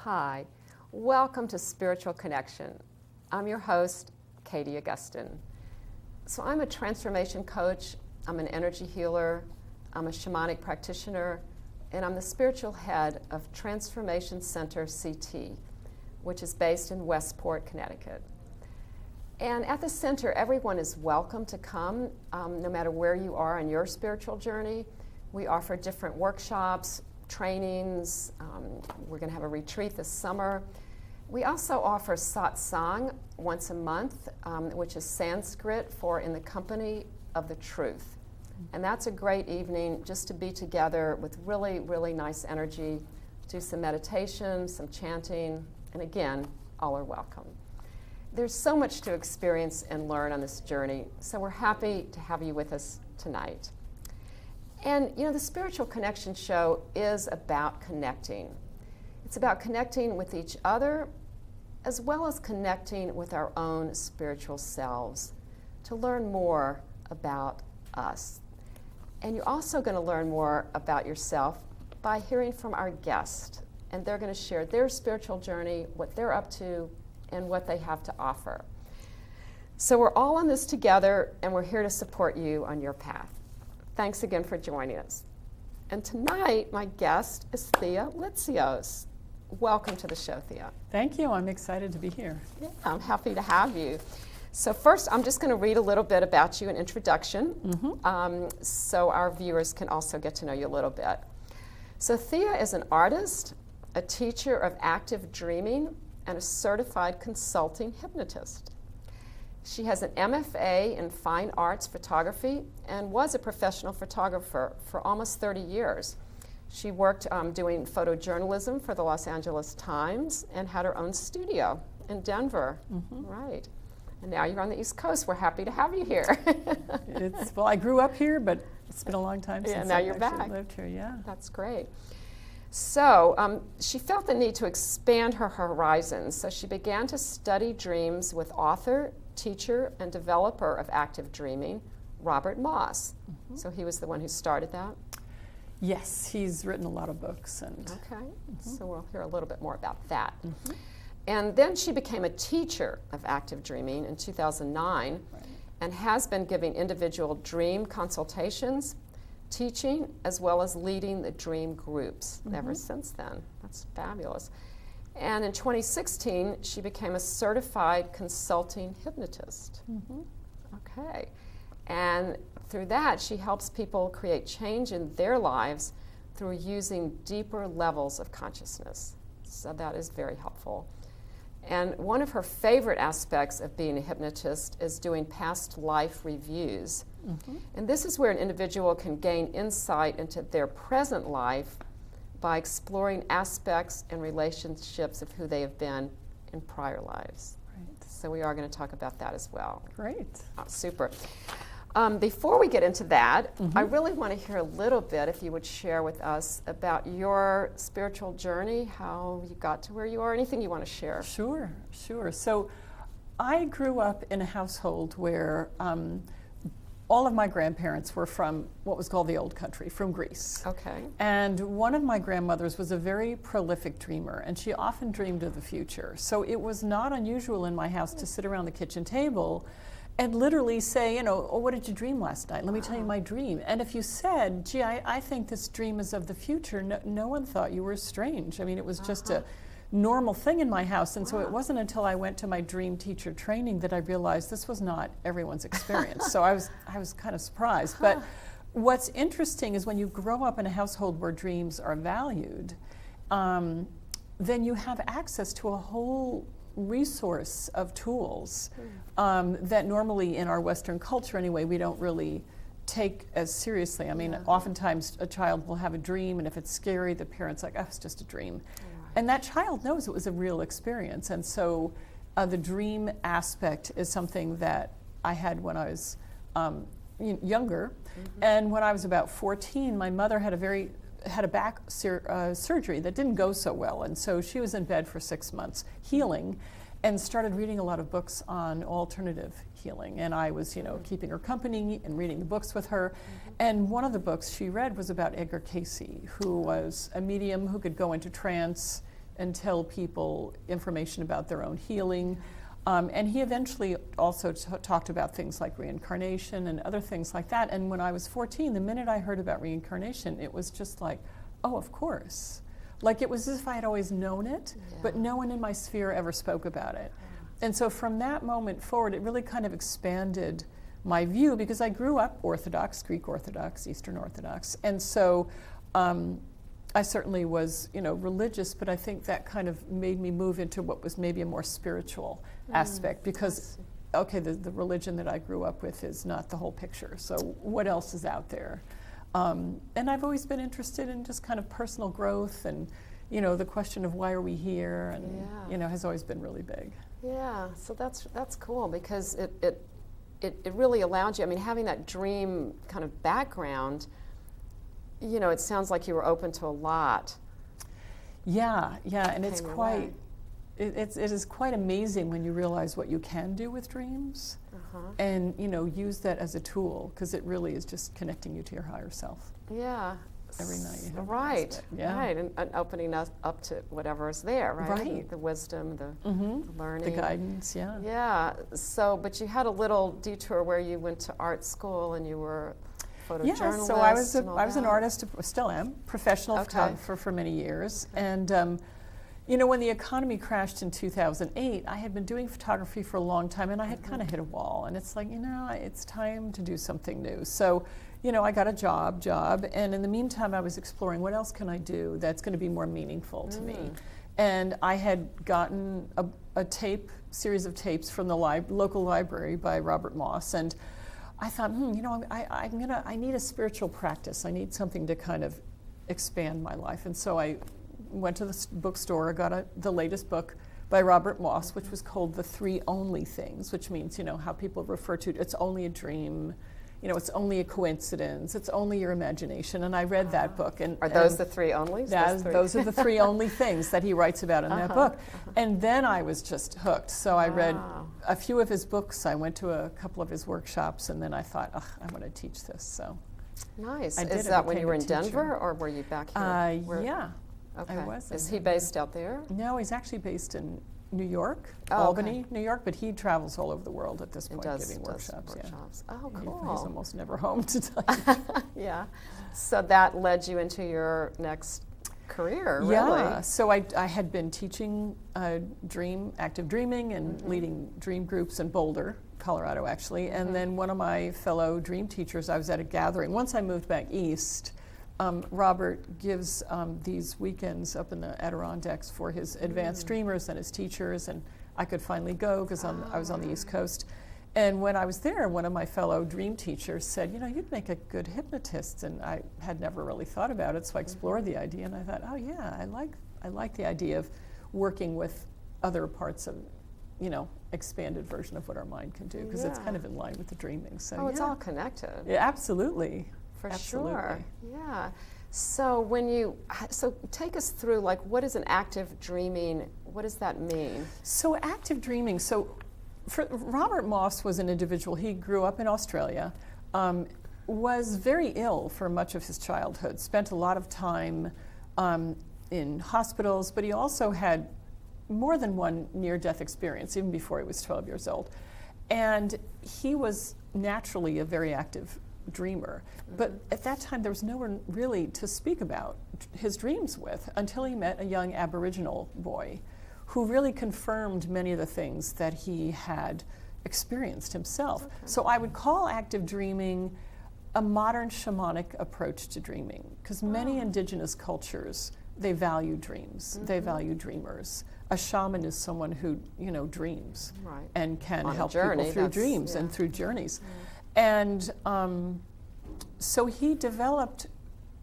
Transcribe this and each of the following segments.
Hi, welcome to Spiritual Connection. I'm your host, Katie Augustyn. So I'm a transformation coach, I'm an energy healer, I'm a shamanic practitioner, and I'm the spiritual head of Transformation Center CT, which is based in Westport, Connecticut. And at the center, everyone is welcome to come, no matter where you are on your spiritual journey. We offer different workshops, trainings. We're going to have a retreat this summer. We also offer satsang once a month, which is Sanskrit for in the company of the truth. And that's a great evening just to be together with really, really nice energy, do some meditation, some chanting, and again, all are welcome. There's so much to experience and learn on this journey, so we're happy to have you with us tonight. And you know, the Spiritual Connection show is about connecting. It's about connecting with each other as well as connecting with our own spiritual selves to learn more about us. And you're also going to learn more about yourself by hearing from our guest. And they're going to share their spiritual journey, what they're up to, and what they have to offer. So we're all on this together, and we're here to support you on your path. Thanks again for joining us. And tonight, my guest is Thea Litsios. Welcome to the show, Thea. Thank you. I'm excited to be here. Yeah, I'm happy to have you. So first, I'm just going to read a little bit about you, an introduction, so our viewers can also get to know you a little bit. So Thea is an artist, a teacher of active dreaming, and a certified consulting hypnotist. She has an MFA in fine arts photography and was a professional photographer for almost 30 years. She worked doing photojournalism for the Los Angeles Times and had her own studio in Denver. Right. And now you're on the East Coast. We're happy to have you here. Well, I grew up here, but it's been a long time since now I've you're actually back. lived here. Yeah. That's great. So she felt the need to expand her horizons, so she began to study dreams with author, teacher, and developer of active dreaming, Robert Moss. So he was the one who started that? Yes, he's written a lot of books. Okay, so we'll hear a little bit more about that. And then she became a teacher of active dreaming in 2009 and has been giving individual dream consultations, teaching, as well as leading the dream groups ever since then. That's fabulous. And in 2016, she became a certified consulting hypnotist. Okay. And through that, she helps people create change in their lives through using deeper levels of consciousness. So that is very helpful. And one of her favorite aspects of being a hypnotist is doing past life reviews. And this is where an individual can gain insight into their present life by exploring aspects and relationships of who they have been in prior lives. So we are going to talk about that as well. Great. Super. Before we get into that, I really want to hear a little bit, if you would share with us, about your spiritual journey, how you got to where you are, anything you want to share. Sure. So I grew up in a household where all of my grandparents were from what was called the old country, from Greece. Okay. And one of my grandmothers was a very prolific dreamer, and she often dreamed of the future. So it was not unusual in my house to sit around the kitchen table and literally say, oh, what did you dream last night? Let me tell you my dream. And if you said, gee, I think this dream is of the future, no one thought you were strange. I mean, it was just a normal thing in my house. And so it wasn't until I went to my dream teacher training that I realized this was not everyone's experience. So I was kind of surprised. But what's interesting is when you grow up in a household where dreams are valued, then you have access to a whole resource of tools that normally in our Western culture anyway, we don't really take as seriously. I mean, oftentimes a child will have a dream, and if it's scary, the parent's like, oh, it's just a dream. And that child knows it was a real experience. And so the dream aspect is something that I had when I was younger. And when I was about 14, my mother had a back surgery that didn't go so well. And so she was in bed for 6 months healing and started reading a lot of books on alternative healing. And I was, keeping her company and reading the books with her. And one of the books she read was about Edgar Cayce, who was a medium who could go into trance, and tell people information about their own healing. And he eventually also talked about things like reincarnation and other things like that. And when I was 14, the minute I heard about reincarnation, it was just like, oh, of course. Like it was as if I had always known it, but no one in my sphere ever spoke about it. And so from that moment forward, it really kind of expanded my view, because I grew up Orthodox, Greek Orthodox, Eastern Orthodox. And so I certainly was, religious, but I think that kind of made me move into what was maybe a more spiritual aspect, because, okay, the religion that I grew up with is not the whole picture. So what else is out there? And I've always been interested in just kind of personal growth and, the question of why are we here, and, has always been really big. Yeah, so that's cool, because it really allowed you, having that dream kind of background, it sounds like you were open to a lot. Yeah, and it's quite, it is quite amazing when you realize what you can do with dreams, and, use that as a tool, because it really is just connecting you to your higher self. Yeah. Every night you have right, and opening us up to whatever is there, right? The wisdom, the learning. The guidance, yeah. Yeah, so, but you had a little detour where you went to art school and you were photojournalist. Yeah, so I was an artist, still am, professional photographer for many years. And, when the economy crashed in 2008, I had been doing photography for a long time, and I had kind of hit a wall. And it's like, it's time to do something new. So, I got a job, and in the meantime, I was exploring what else can I do that's going to be more meaningful to me. And I had gotten a series of tapes from the local library by Robert Moss, and I thought, I need a spiritual practice. I need something to kind of expand my life. And so I went to the bookstore, got the latest book by Robert Moss, which was called The Three Only Things, which means, how people refer to it, it's only a dream, it's only a coincidence, it's only your imagination. And I read that book. And are those the three onlys? Those are the three only things that he writes about in that book. And then I was just hooked. So I read a few of his books. I went to a couple of his workshops, and then I thought, I want to teach this. So nice. Is that when you were in Denver, or were you back here? Yeah. Okay. I was. Is he based out there? No, he's actually based in New York, Albany, New York, but he travels all over the world at this point, giving workshops. Yeah. Oh, cool. He's almost never home, to tell you. Yeah. So that led you into your next career, really. Yeah. So I had been teaching active dreaming and leading dream groups in Boulder, Colorado, actually. And then one of my fellow dream teachers, I was at a gathering. Once I moved back east, Robert gives these weekends up in the Adirondacks for his advanced dreamers and his teachers, and I could finally go because I was on the East Coast. And when I was there, one of my fellow dream teachers said, you'd make a good hypnotist, and I had never really thought about it, so I explored the idea, and I thought, oh yeah, I like the idea of working with other parts of, expanded version of what our mind can do, because it's kind of in line with the dreaming. So it's all connected. Yeah, absolutely. For sure. Yeah. So take us through, what is an active dreaming? What does that mean? So active dreaming. So Robert Moss was an individual. He grew up in Australia, was very ill for much of his childhood, spent a lot of time in hospitals, but he also had more than one near-death experience, even before he was 12 years old. And he was naturally a very active dreamer, but at that time there was no one really to speak about his dreams with until he met a young Aboriginal boy who really confirmed many of the things that he had experienced himself. So I would call active dreaming a modern shamanic approach to dreaming, because many indigenous cultures, they value dreams, they value dreamers. A shaman is someone who dreams and can help people through dreams and through journeys. And so he developed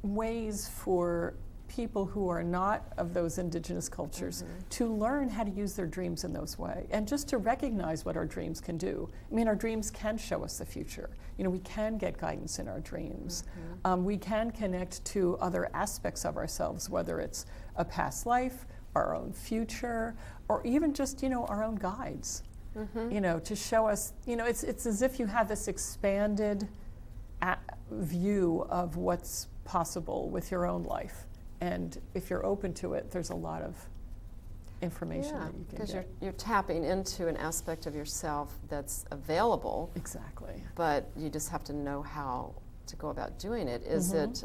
ways for people who are not of those indigenous cultures to learn how to use their dreams in those ways, and just to recognize what our dreams can do. Our dreams can show us the future. We can get guidance in our dreams. We can connect to other aspects of ourselves, whether it's a past life, our own future, or even just, our own guides. To show us, it's as if you have this expanded view of what's possible with your own life. And if you're open to it, there's a lot of information that you can because get. you're tapping into an aspect of yourself that's available. Exactly. But you just have to know how to go about doing it. Is it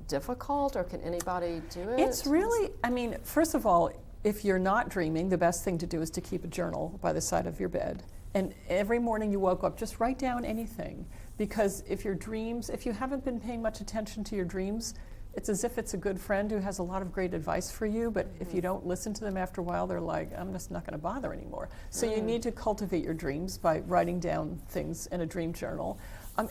difficult, or can anybody do it? It's really, I mean, first of all, if you're not dreaming, the best thing to do is to keep a journal by the side of your bed. And every morning you woke up, just write down anything. Because if your dreams, if you haven't been paying much attention to your dreams, it's as if it's a good friend who has a lot of great advice for you, but if you don't listen to them after a while, they're like, I'm just not going to bother anymore. So you need to cultivate your dreams by writing down things in a dream journal.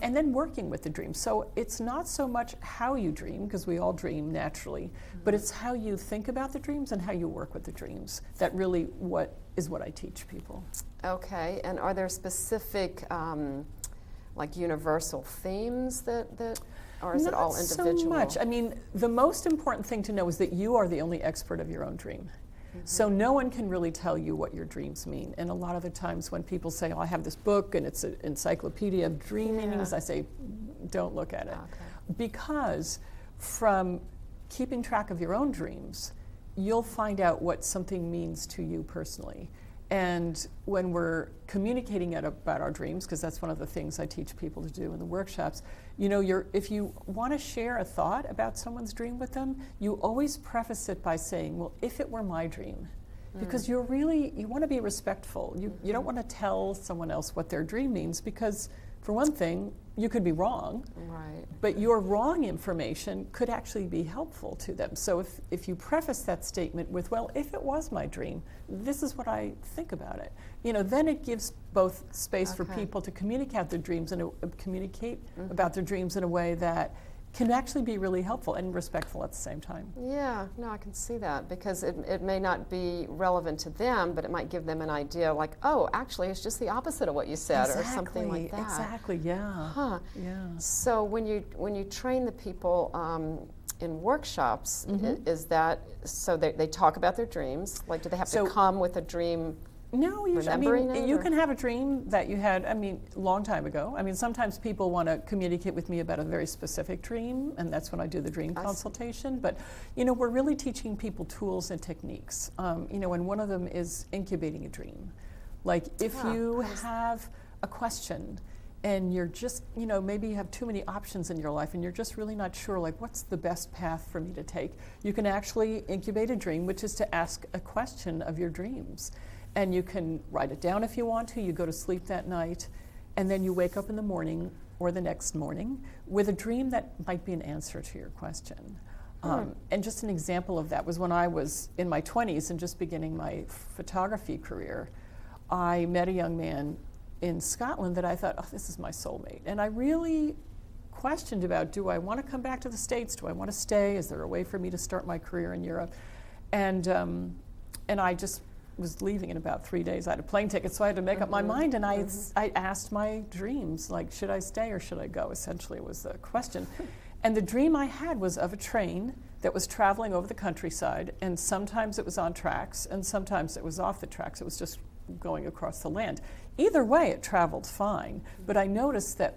And then working with the dream. So it's not so much how you dream, because we all dream naturally, but it's how you think about the dreams and how you work with the dreams. That really what I teach people. Okay, and are there specific like universal themes that or is it all individual? Not so much. I mean, the most important thing to know is that you are the only expert of your own dream. So no one can really tell you what your dreams mean. And a lot of the times when people say, oh, I have this book and it's an encyclopedia of dream meanings, I say, don't look at it. Okay. Because from keeping track of your own dreams, you'll find out what something means to you personally. And when we're communicating about our dreams, because that's one of the things I teach people to do in the workshops, you know, if you want to share a thought about someone's dream with them, you always preface it by saying, well, if it were my dream. Because you want to be respectful. You don't want to tell someone else what their dream means, because for one thing, you could be wrong, right? But your wrong information could actually be helpful to them. So if you preface that statement with, well, if it was my dream, this is what I think about it, you know, then it gives both space for people to communicate their dreams and communicate about their dreams in a way that can actually be really helpful and respectful at the same time. Yeah, no, I can see that, because it may not be relevant to them, but it might give them an idea like, oh, actually, it's just the opposite of what you said, or something like that. Exactly, yeah. Huh. Yeah. So when you train the people in workshops, is that, so they talk about their dreams? Like, do they have to come with a dream? No, usually, you can have a dream that you had, a long time ago. Sometimes people want to communicate with me about a very specific dream, and that's when I do the dream consultation. But, we're really teaching people tools and techniques. And one of them is incubating a dream. Like, if you have a question and you're just, maybe you have too many options in your life and you're just really not sure, like, what's the best path for me to take? You can actually incubate a dream, which is to ask a question of your dreams. And you can write it down if you want to. You go to sleep that night, and then you wake up in the morning or the next morning with a dream that might be an answer to your question. And just an example of that was when I was in my 20s and just beginning my photography career. I met a young man in Scotland that I thought, oh, this is my soulmate. And I really questioned about, do I want to come back to the States? Do I want to stay? Is there a way for me to start my career in Europe? And I just was leaving in about 3 days. I had a plane ticket, so I had to make up my mind, and I asked my dreams, like, should I stay or should I go? Essentially, was the question. And the dream I had was of a train that was traveling over the countryside, and sometimes it was on tracks, and sometimes it was off the tracks. It was just going across the land. Either way, it traveled fine, but I noticed that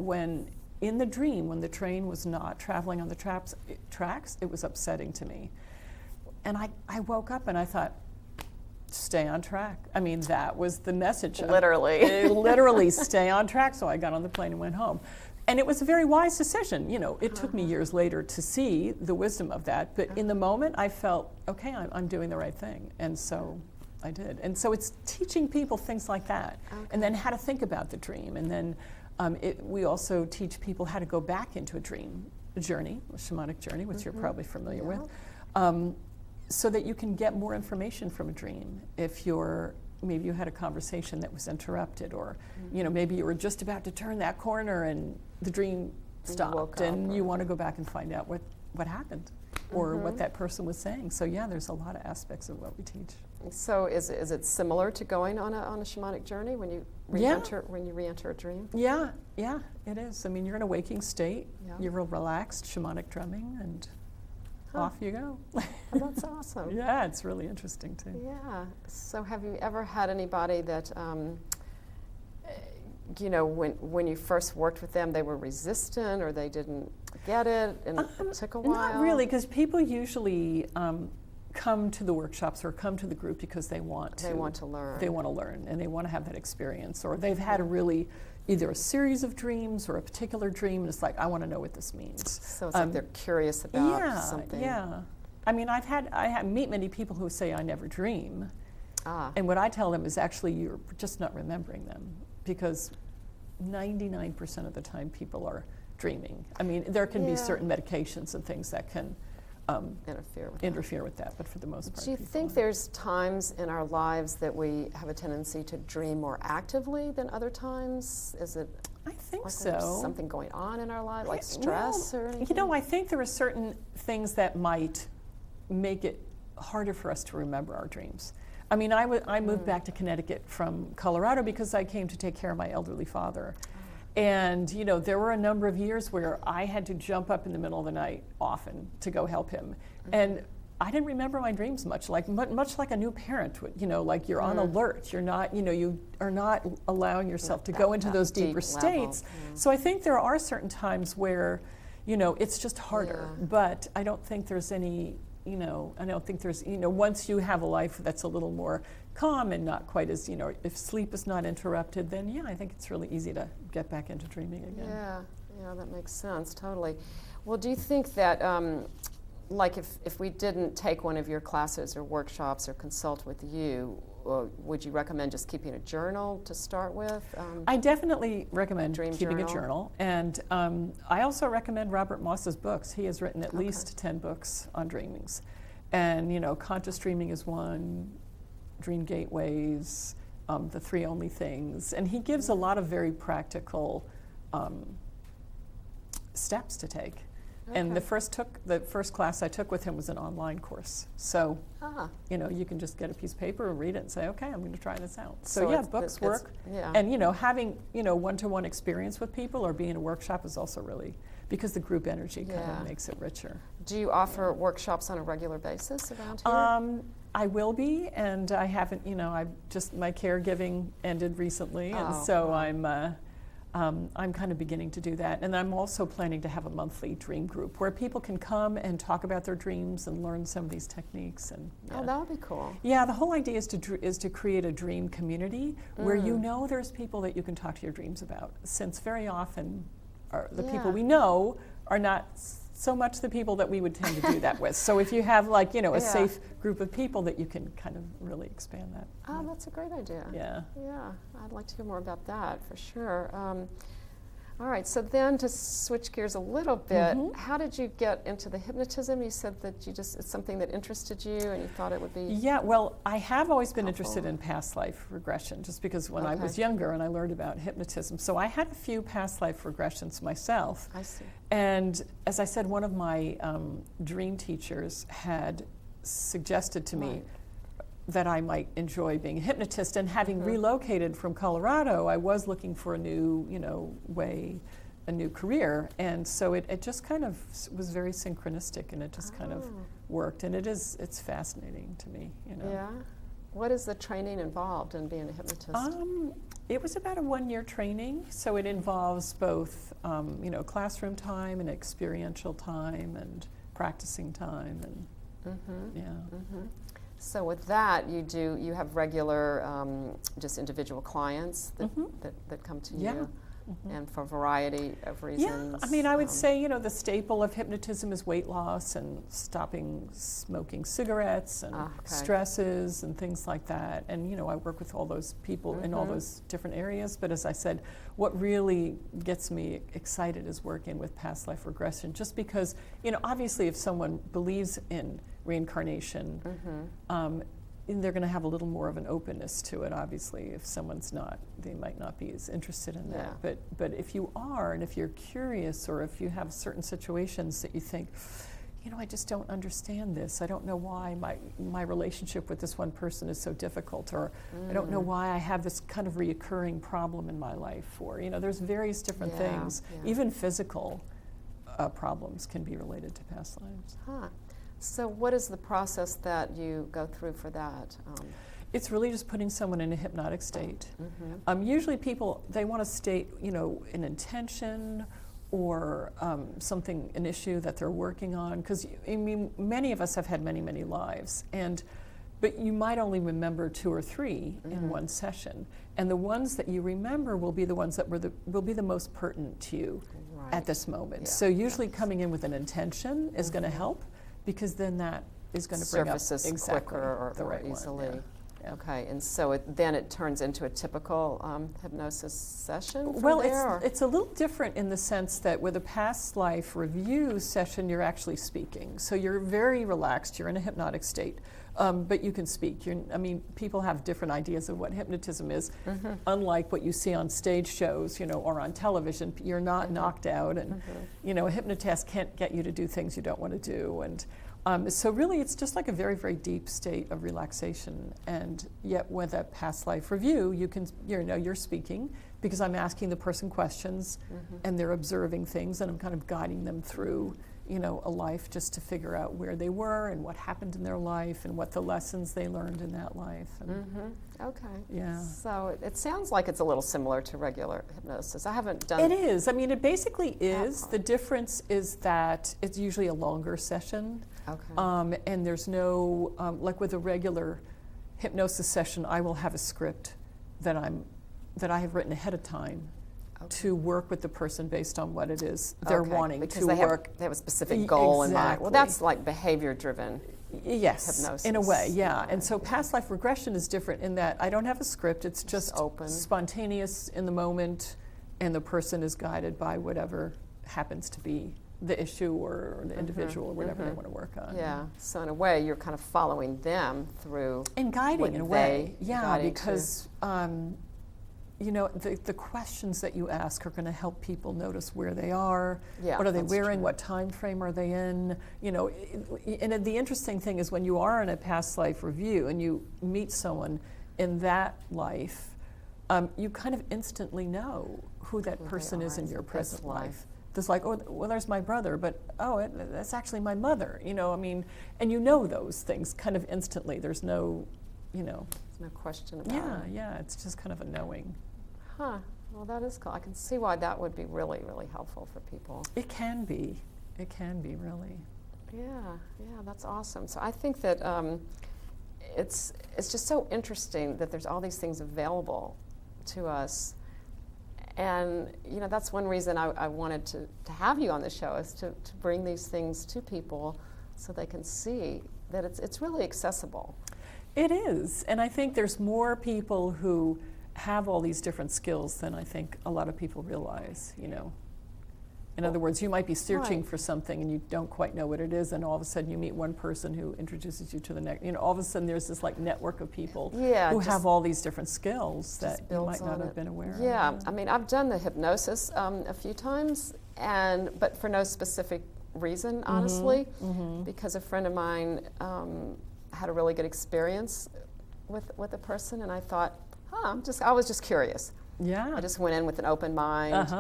in the dream, when the train was not traveling on the tracks, it was upsetting to me. And I woke up and I thought, stay on track. That was the message. Literally. Literally stay on track. So I got on the plane and went home. And it was a very wise decision. It took me years later to see the wisdom of that. But in the moment, I felt, okay, I'm doing the right thing. And so I did. And so it's teaching people things like that. And then how to think about the dream. And then we also teach people how to go back into a dream journey, a shamanic journey, which you're probably familiar with. So that you can get more information from a dream. If maybe you had a conversation that was interrupted, or maybe you were just about to turn that corner and the dream stopped, and you want to go back and find out what happened or what that person was saying. So there's a lot of aspects of what we teach. So is it similar to going on a shamanic journey when you re-enter a dream? Yeah, it is. You're in a waking state. You're relaxed, shamanic drumming, and off you go. Oh, that's awesome. Yeah, it's really interesting too. Yeah. So have you ever had anybody that, when you first worked with them, they were resistant or they didn't get it and it took a while? Not really, because people usually come to the workshops or come to the group because they want to. They want to learn. They want to learn, and they want to have that experience, or they've had a really either a series of dreams or a particular dream, and it's like, I want to know what this means. So it's like they're curious about something. Yeah. I mean, I meet many people who say, I never dream. And what I tell them is actually you're just not remembering them, because 99% of the time people are dreaming. I mean, there can be certain medications and things that can interfere with that, but for the most part. Do you think there's times in our lives that we have a tendency to dream more actively than other times? Is it? I think like so. There's something going on in our lives, like stress or anything? You know, I think there are certain things that might make it harder for us to remember our dreams. I mean, I moved back to Connecticut from Colorado because I came to take care of my elderly father. And, you know, there were a number of years where I had to jump up in the middle of the night often to go help him. And I didn't remember my dreams much like a new parent would, you know, like you're on alert. You're not, you know, you are not allowing yourself to go into those deeper states. So I think there are certain times where, you know, it's just harder. But I don't think there's any, you know, once you have a life that's a little more calm and not quite as, you know, if sleep is not interrupted, then I think it's really easy to get back into dreaming again. Yeah, that makes sense, totally. Well, do you think that, like if we didn't take one of your classes or workshops or consult with you, would you recommend just keeping a journal to start with? I definitely recommend keeping journal. A journal. And I also recommend Robert Moss's books. He has written at least 10 books on dreamings. And, you know, Conscious Dreaming is one, Dream Gateways, The Three Only Things. And he gives a lot of very practical steps to take. And the first class I took with him was an online course. So, you know, you can just get a piece of paper and read it and say, okay, I'm going to try this out. So yeah, books work. And, you know, having, you know, one-to-one experience with people or being in a workshop is also really, because the group energy kind of makes it richer. Do you offer workshops on a regular basis around here? I will be, and I haven't, you know, my caregiving ended recently, and so I'm kind of beginning to do that. And I'm also planning to have a monthly dream group where people can come and talk about their dreams and learn some of these techniques. And that would be cool. Yeah, the whole idea is to create a dream community where you know there's people that you can talk to your dreams about, since very often the people we know are not so much the people that we would tend to do that with. So if you have, like, you know, a safe group of people, that you can kind of really expand that. That's a great idea. Yeah, I'd like to hear more about that for sure. All right, so then to switch gears a little bit, how did you get into the hypnotism? You said that it's something that interested you and you thought it would be... Yeah, well, I have always been interested in past life regression, just because when I was younger and I learned about hypnotism. So I had a few past life regressions myself. I see. And as I said, one of my dream teachers had suggested to me that I might enjoy being a hypnotist, and having relocated from Colorado, I was looking for a new, you know, way, a new career, and so it just kind of was very synchronistic, and it just kind of worked, and it's fascinating to me, you know. Yeah. What is the training involved in being a hypnotist? It was about a 1-year training, so it involves both, you know, classroom time and experiential time and practicing time, and So with that, you have regular, just individual clients that come to you, and for a variety of reasons. Yeah, I mean, I would say, you know, the staple of hypnotism is weight loss and stopping smoking cigarettes and stresses and things like that. And, you know, I work with all those people in all those different areas. But as I said, what really gets me excited is working with past life regression, just because, you know, obviously if someone believes in reincarnation, and they're going to have a little more of an openness to it. Obviously, if someone's not, they might not be as interested in that. But if you are, and if you're curious, or if you have certain situations that you think, you know, I just don't understand this. I don't know why my relationship with this one person is so difficult, or I don't know why I have this kind of reoccurring problem in my life. Or, you know, there's various different things. Even physical problems can be related to past lives. So what is the process that you go through for that? It's really just putting someone in a hypnotic state. Usually people, they want to state, you know, an intention or an issue that they're working on. Because I mean, many of us have had many, many lives, but you might only remember 2 or 3 in one session, and the ones that you remember will be the ones that will be the most pertinent to you at this moment. Yeah. So usually coming in with an intention is going to help, because then that is going to bring up surfaces exactly quicker the or right easily. one. Yeah. Okay, and so then it turns into a typical hypnosis session from Well, there? it's a little different in the sense that with a past life review session, you're actually speaking. So you're very relaxed, you're in a hypnotic state, but you can speak. People have different ideas of what hypnotism is. Unlike what you see on stage shows, or on television, you're not knocked out, and a hypnotist can't get you to do things you don't want to do. And so really, it's just like a very, very deep state of relaxation. And yet, with a past life review, you're speaking, because I'm asking the person questions, and they're observing things, and I'm kind of guiding them through, a life, just to figure out where they were and what happened in their life and what the lessons they learned in that life. Okay. Yeah. So it sounds like it's a little similar to regular hypnosis. I haven't done It is. I mean, it basically is. part. The difference is that it's usually a longer session. Okay. And there's no, like with a regular hypnosis session, I will have a script that I have written ahead of time to work with the person based on what it is they're wanting because to work. They have a specific goal in mind. Well, Exactly. that's like behavior-driven. Yes, Hypnosis. in a way, yeah. Yeah, And so past life regression is different in that I don't have a script. It's just open. spontaneous in the moment, and the person is guided by whatever happens to be the issue or the individual or whatever they want to work on. Yeah. So in a way, you're kind of following them through. And guiding what in a way, they yeah, guiding because the questions that you ask are going to help people notice where they are. Yeah, What are they that's wearing? true. What time frame are they in? And the interesting thing is when you are in a past life review and you meet someone in that life, you kind of instantly know who that they person is are in your this present life. life. There's like, oh, well, there's my brother, but that's actually my mother. And you know those things kind of instantly. There's no, There's no question about it. yeah, it's just kind of a knowing. Huh. Well, that is cool. I can see why that would be really, really helpful for people. It can be really. Yeah, that's awesome. So I think that it's just so interesting that there's all these things available to us. And, that's one reason I wanted to have you on the show, is to bring these things to people so they can see that it's really accessible. It is. And I think there's more people who have all these different skills than I think a lot of people realize, In other words, you might be searching for something and you don't quite know what it is, and all of a sudden you meet one person who introduces you to the next. All of a sudden there's this like network of people who have all these different skills that you might not have been aware of. Yeah, I mean, I've done the hypnosis a few times, but for no specific reason, honestly, because a friend of mine had a really good experience with a person, and I thought, I was just curious. Yeah. I just went in with an open mind.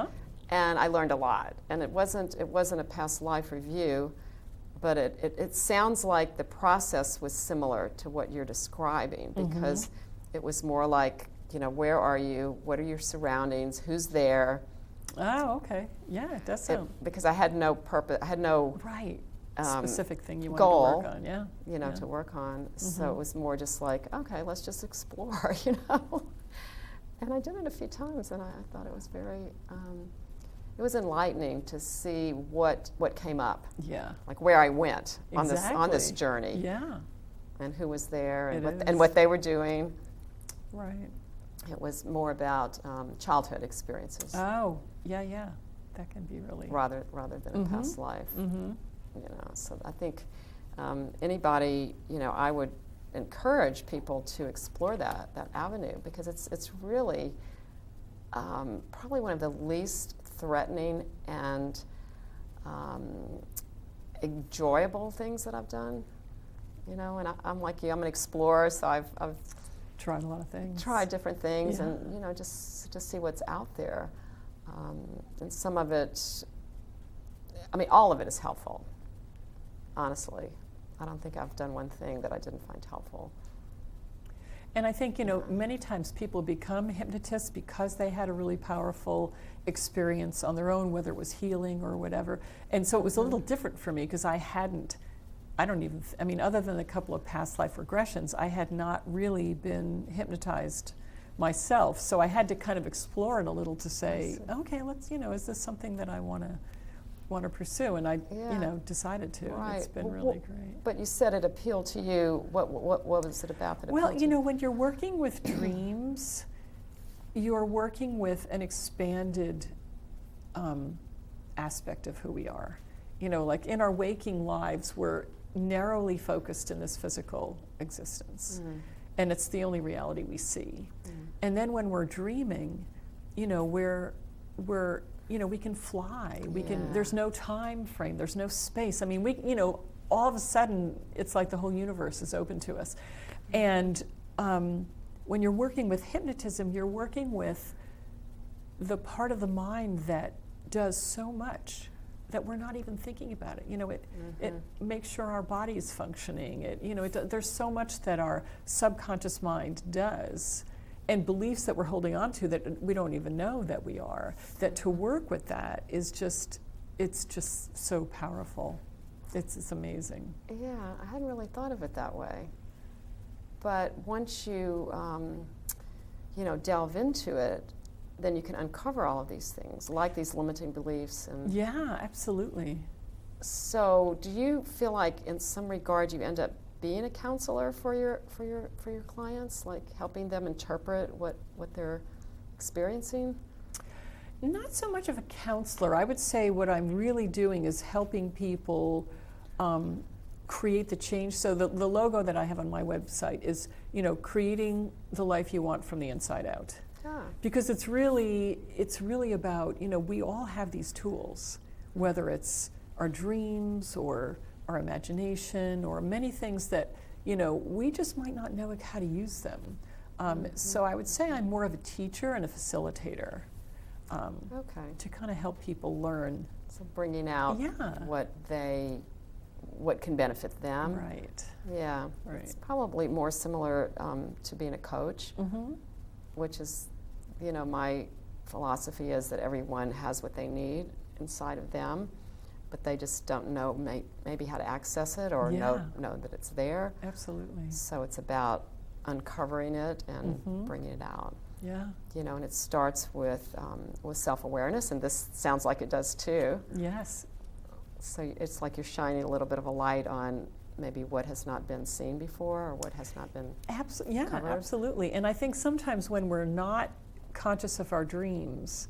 And I learned a lot. And it wasn't a past life review, but it sounds like the process was similar to what you're describing, because it was more like, where are you? What are your surroundings? Who's there? Oh, okay. Yeah, it does sound. Because I had no purpose, I had no specific thing you wanted goal, to work on, to work on. So it was more just like, okay, let's just explore, And I did it a few times, and I thought it was very, it was enlightening to see what came up. Yeah. Like where I went on this Exactly. journey. Yeah. And who was there, It and is. what they were doing. Right. It was more about childhood experiences Oh, yeah. That can be really. rather than a past life. So I think anybody, I would encourage people to explore that avenue, because it's really probably one of the least threatening and enjoyable things that I've done. And I'm like you, I'm an explorer, so I've Tried a lot of things. tried different things, Yeah. and just to see what's out there. And some of it, all of it is helpful. Honestly, I don't think I've done one thing that I didn't find helpful. And I think, many times people become hypnotists because they had a really powerful experience on their own, whether it was healing or whatever. And so it was a little different for me because other than a couple of past life regressions, I had not really been hypnotized myself. So I had to kind of explore it a little to say, okay, let's, is this something that I want to pursue? And I, decided to. Right. It's been really great. But you said it appealed to you. What was it about that appealed to you? When you're working with dreams, you're working with an expanded aspect of who we are. Like in our waking lives, we're narrowly focused in this physical existence. And it's the only reality we see. And then when we're dreaming, we can fly. There's no time frame. There's no space. All of a sudden, it's like the whole universe is open to us. And when you're working with hypnotism, you're working with the part of the mind that does so much that we're not even thinking about it. It makes sure our body is functioning. There's so much that our subconscious mind does, and beliefs that we're holding on to that we don't even know that we are. That to work with that is it's just so powerful. It's amazing. Yeah, I hadn't really thought of it that way. But once you, delve into it, then you can uncover all of these things, like these limiting beliefs. Yeah, absolutely. So, do you feel like, in some regard, you end up being a counselor for your clients, like helping them interpret what they're experiencing? Not so much of a counselor. I would say what I'm really doing is helping people create the change. So the logo that I have on my website is, creating the life you want from the inside out. Because it's really about, we all have these tools, whether it's our dreams or our imagination or many things that, we just might not know how to use them. So I would say I'm more of a teacher and a facilitator to kind of help people learn. So bringing out what can benefit them. Right. Yeah. Right. It's probably more similar to being a coach, which is, my philosophy is that everyone has what they need inside of them, but they just don't know maybe how to access it or know that it's there. Absolutely. So it's about uncovering it and bringing it out. Yeah. And it starts with self-awareness, and this sounds like it does too. Yes. So it's like you're shining a little bit of a light on maybe what has not been seen before or what has not been covered. Absolutely. And I think sometimes when we're not conscious of our dreams,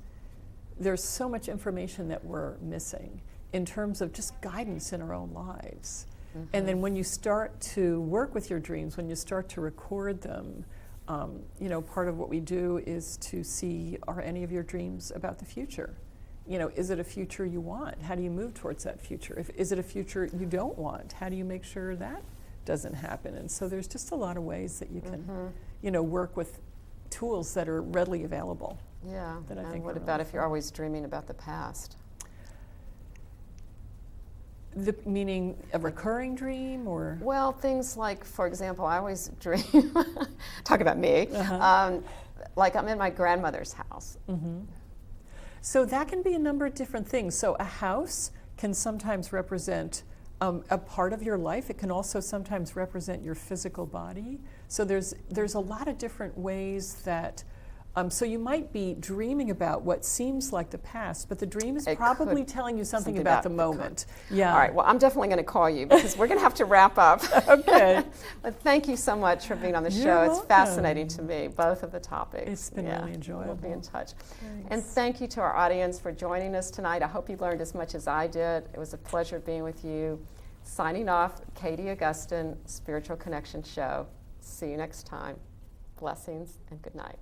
there's so much information that we're missing in terms of just guidance in our own lives. And then when you start to work with your dreams, when you start to record them, part of what we do is to see, are any of your dreams about the future? Is it a future you want? How do you move towards that future? Is it a future you don't want? How do you make sure that doesn't happen? And so there's just a lot of ways that you can, work with tools that are readily available. Yeah. That I and think what are about really if you're always dreaming about the past? Meaning a recurring dream, or? Well, things like, for example, I always dream, talk about me, like I'm in my grandmother's house. So that can be a number of different things. So a house can sometimes represent a part of your life. It can also sometimes represent your physical body. So there's a lot of different ways that, so you might be dreaming about what seems like the past, but the dream is probably telling you something about the moment. Yeah. All right, well, I'm definitely going to call you because we're going to have to wrap up. Okay. But thank you so much for being on the show. You're It's welcome. fascinating to me, both of the topics. It's been really enjoyable. We'll be in touch. Thanks. And thank you to our audience for joining us tonight. I hope you learned as much as I did. It was a pleasure being with you. Signing off, Katie Augustyn, Spiritual Connection Show. See you next time. Blessings and good night.